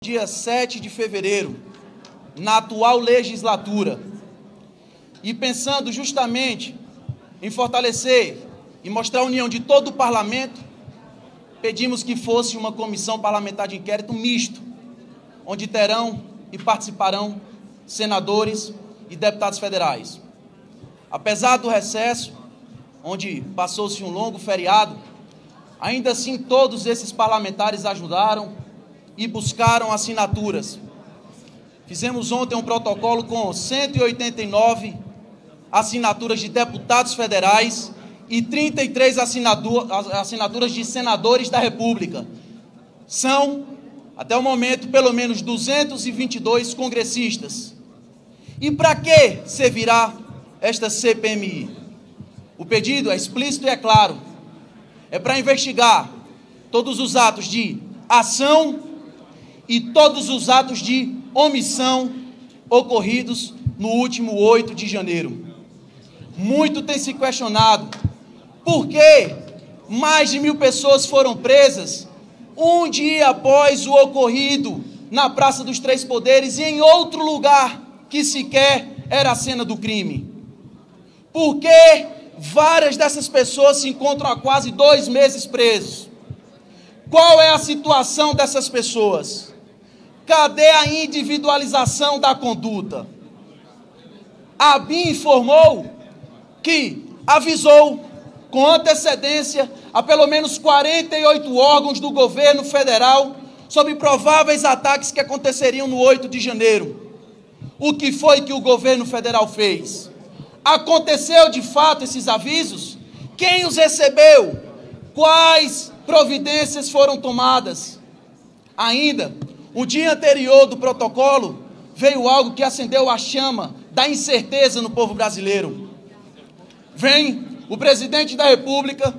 dia 7 de fevereiro, na atual legislatura, e pensando justamente em fortalecer e mostrar a união de todo o parlamento, pedimos que fosse uma comissão parlamentar de inquérito misto, onde terão e participarão senadores e deputados federais. Apesar do recesso, onde passou-se um longo feriado, ainda assim todos esses parlamentares ajudaram e buscaram assinaturas. Fizemos ontem um protocolo com 189 assinaturas de deputados federais e 33 assinaturas de senadores da República. São, até o momento, pelo menos 222 congressistas. E para que servirá esta CPMI? O pedido é explícito e é claro. É para investigar todos os atos de ação e todos os atos de omissão ocorridos no último 8 de janeiro. Muito tem se questionado por que mais de 1.000 pessoas foram presas um dia após o ocorrido na Praça dos Três Poderes e em outro lugar que sequer era a cena do crime. Por que várias dessas pessoas se encontram há quase 2 meses presos? Qual é a situação dessas pessoas? Cadê a individualização da conduta? A ABIN informou que avisou com antecedência a pelo menos 48 órgãos do governo federal sobre prováveis ataques que aconteceriam no 8 de janeiro. O que foi que o governo federal fez? Aconteceu de fato esses avisos? Quem os recebeu? Quais providências foram tomadas? Ainda, o dia anterior do protocolo, veio algo que acendeu a chama da incerteza no povo brasileiro. Vem o presidente da República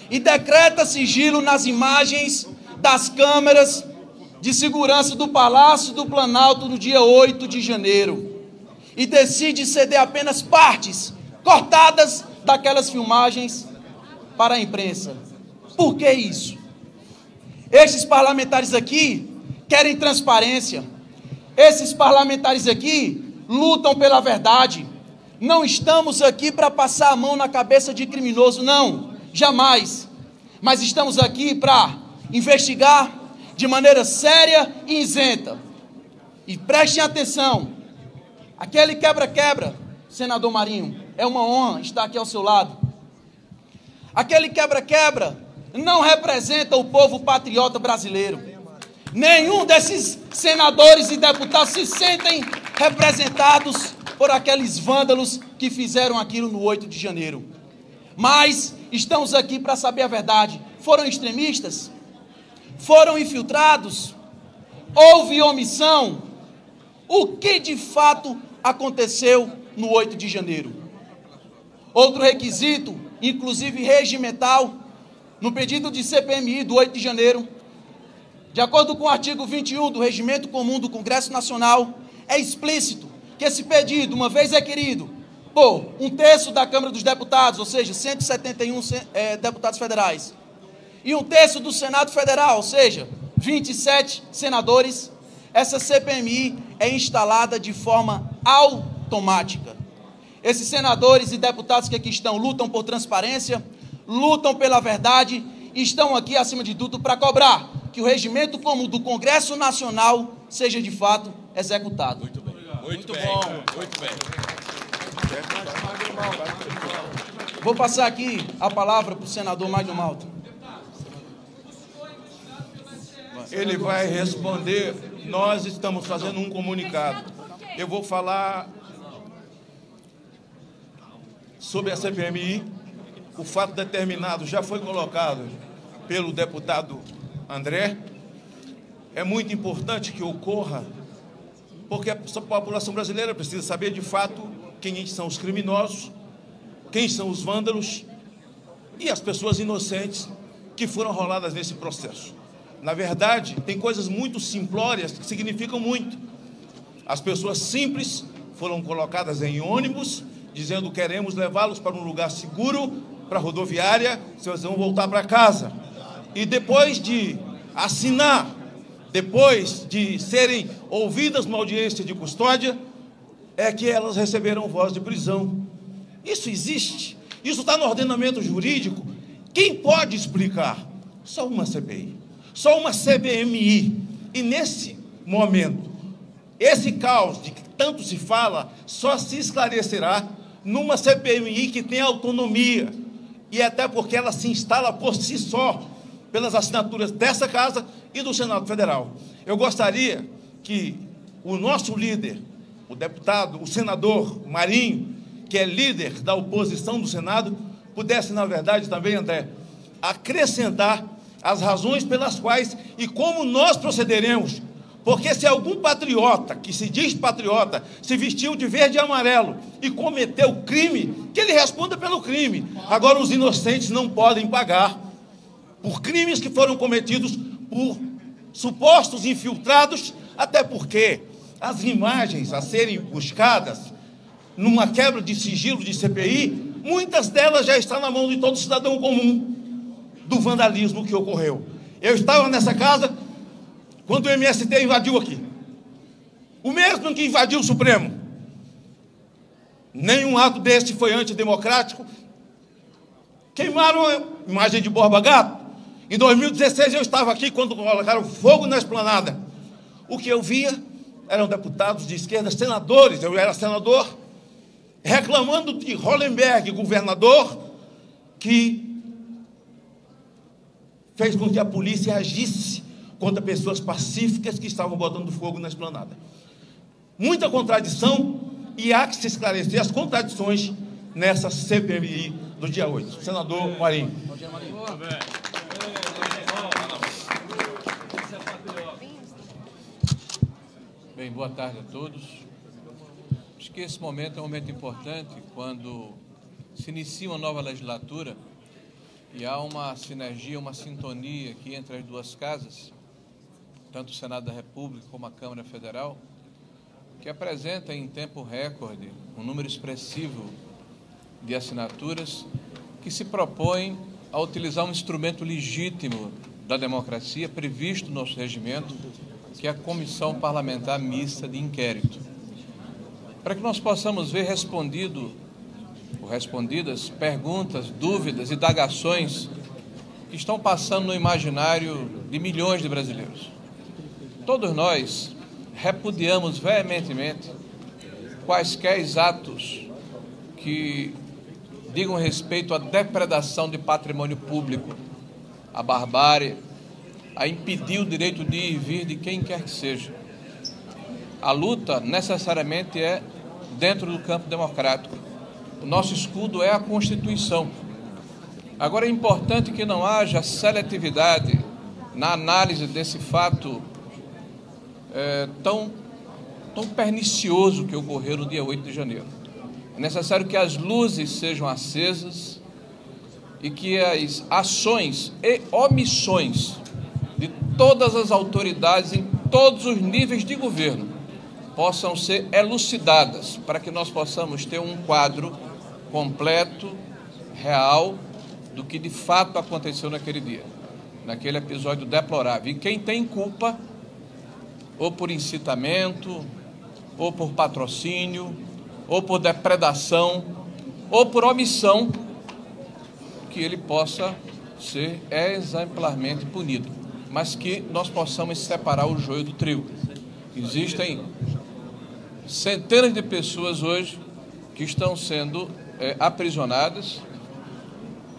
e decreta sigilo nas imagens das câmeras de segurança do Palácio do Planalto no dia 8 de janeiro. E decide ceder apenas partes cortadas daquelas filmagens para a imprensa. Por que isso? Estes parlamentares aqui querem transparência. Esses parlamentares aqui lutam pela verdade. Não estamos aqui para passar a mão na cabeça de criminoso, não, jamais. Mas estamos aqui para investigar de maneira séria e isenta. E prestem atenção, aquele quebra-quebra, senador Marinho, é uma honra estar aqui ao seu lado. Aquele quebra-quebra não representa o povo patriota brasileiro. Nenhum desses senadores e deputados se sentem representados por aqueles vândalos que fizeram aquilo no 8 de janeiro. Mas estamos aqui para saber a verdade. Foram extremistas? Foram infiltrados? Houve omissão? O que de fato aconteceu no 8 de janeiro? Outro requisito, inclusive regimental, no pedido de CPMI do 8 de janeiro, de acordo com o artigo 21 do Regimento Comum do Congresso Nacional, é explícito que esse pedido, uma vez requerido por 1/3 da Câmara dos Deputados, ou seja, 171 deputados federais, e 1/3 do Senado Federal, ou seja, 27 senadores, essa CPMI é instalada de forma automática. Esses senadores e deputados que aqui estão lutam por transparência, lutam pela verdade e estão aqui, acima de tudo, para cobrar que o regimento comum do Congresso Nacional seja, de fato, executado. Muito bem. Muito bom. Muito bem. Vou passar aqui a palavra para o senador Magno Malta. Ele vai responder. Nós estamos fazendo um comunicado. Eu vou falar sobre a CPMI. O fato determinado já foi colocado pelo deputado André. É muito importante que ocorra, porque a população brasileira precisa saber de fato quem são os criminosos, quem são os vândalos e as pessoas inocentes que foram roladas nesse processo. Na verdade, tem coisas muito simplórias que significam muito. As pessoas simples foram colocadas em ônibus, dizendo: queremos levá-los para um lugar seguro, para a rodoviária, vocês vão voltar para casa. E depois de assinar depois de serem ouvidas numa audiência de custódia, é que elas receberam voz de prisão. Isso existe, isso está no ordenamento jurídico. Quem pode explicar? Só uma CPI, só uma CPMI. E nesse momento, esse caos de que tanto se fala, só se esclarecerá numa CPMI que tem autonomia, e até porque ela se instala por si só, pelas assinaturas dessa Casa e do Senado Federal. Eu gostaria que o nosso líder, o deputado, o senador Marinho, que é líder da oposição do Senado, pudesse, na verdade, também, André, acrescentar as razões pelas quais e como nós procederemos. Porque se algum patriota, que se diz patriota, se vestiu de verde e amarelo e cometeu crime, que ele responda pelo crime. Agora, os inocentes não podem pagar por crimes que foram cometidos por supostos infiltrados, até porque as imagens a serem buscadas numa quebra de sigilo de CPI, muitas delas já estão na mão de todo cidadão comum do vandalismo que ocorreu. Eu estava nessa casa quando o MST invadiu aqui. O mesmo que invadiu o Supremo. Nenhum ato desse foi antidemocrático. Queimaram a imagem de Borba Gato. Em 2016 eu estava aqui quando colocaram fogo na esplanada. O que eu via eram deputados de esquerda, senadores, eu era senador, reclamando de Hollenberg, governador, que fez com que a polícia agisse contra pessoas pacíficas que estavam botando fogo na esplanada. Muita contradição, e há que se esclarecer as contradições nessa CPMI do dia 8. Senador Marinho. Bem, boa tarde a todos. Acho que esse momento é um momento importante quando se inicia uma nova legislatura e há uma sinergia, uma sintonia aqui entre as duas casas, tanto o Senado da República como a Câmara Federal, que apresenta em tempo recorde um número expressivo de assinaturas que se propõem a utilizar um instrumento legítimo da democracia previsto no nosso regimento, que é a Comissão Parlamentar Mista de Inquérito, para que nós possamos ver respondidas perguntas, dúvidas, indagações que estão passando no imaginário de milhões de brasileiros. Todos nós repudiamos veementemente quaisquer atos que digam respeito à depredação de patrimônio público, à barbárie, a impedir o direito de ir e vir de quem quer que seja. A luta necessariamente é dentro do campo democrático. O nosso escudo é a Constituição. Agora, é importante que não haja seletividade na análise desse fato tão pernicioso que ocorreu no dia 8 de janeiro. É necessário que as luzes sejam acesas e que as ações e omissões de todas as autoridades em todos os níveis de governo possam ser elucidadas para que nós possamos ter um quadro completo, real, do que de fato aconteceu naquele dia, naquele episódio deplorável. E quem tem culpa, ou por incitamento, ou por patrocínio, ou por depredação, ou por omissão, que ele possa ser exemplarmente punido, mas que nós possamos separar o joio do trigo. Existem centenas de pessoas hoje que estão sendo aprisionadas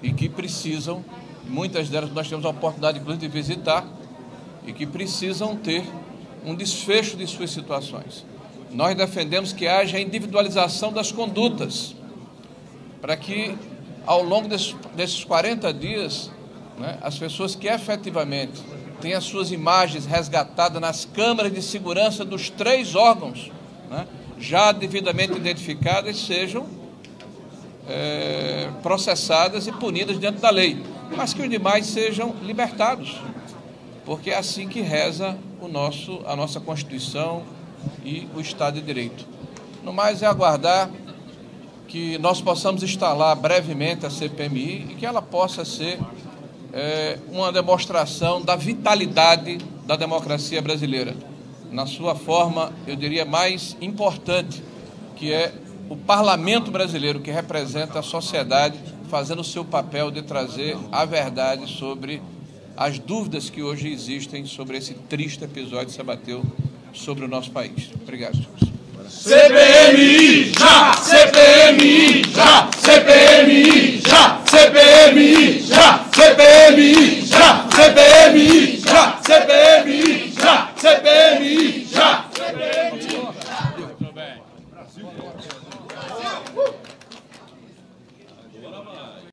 e que precisam, muitas delas nós temos a oportunidade inclusive de visitar, e que precisam ter um desfecho de suas situações. Nós defendemos que haja a individualização das condutas, para que ao longo desses 40 dias, as pessoas que efetivamente têm as suas imagens resgatadas nas câmaras de segurança dos 3 órgãos, já devidamente identificadas, sejam processadas e punidas dentro da lei, mas que os demais sejam libertados, porque é assim que reza a nossa Constituição e o Estado de Direito. No mais, é aguardar que nós possamos instalar brevemente a CPMI e que ela possa ser uma demonstração da vitalidade da democracia brasileira, na sua forma, eu diria, mais importante, que é o parlamento brasileiro, que representa a sociedade, fazendo o seu papel de trazer a verdade sobre as dúvidas que hoje existem sobre esse triste episódio que se abateu sobre o nosso país. Obrigado, senhores. CPMI!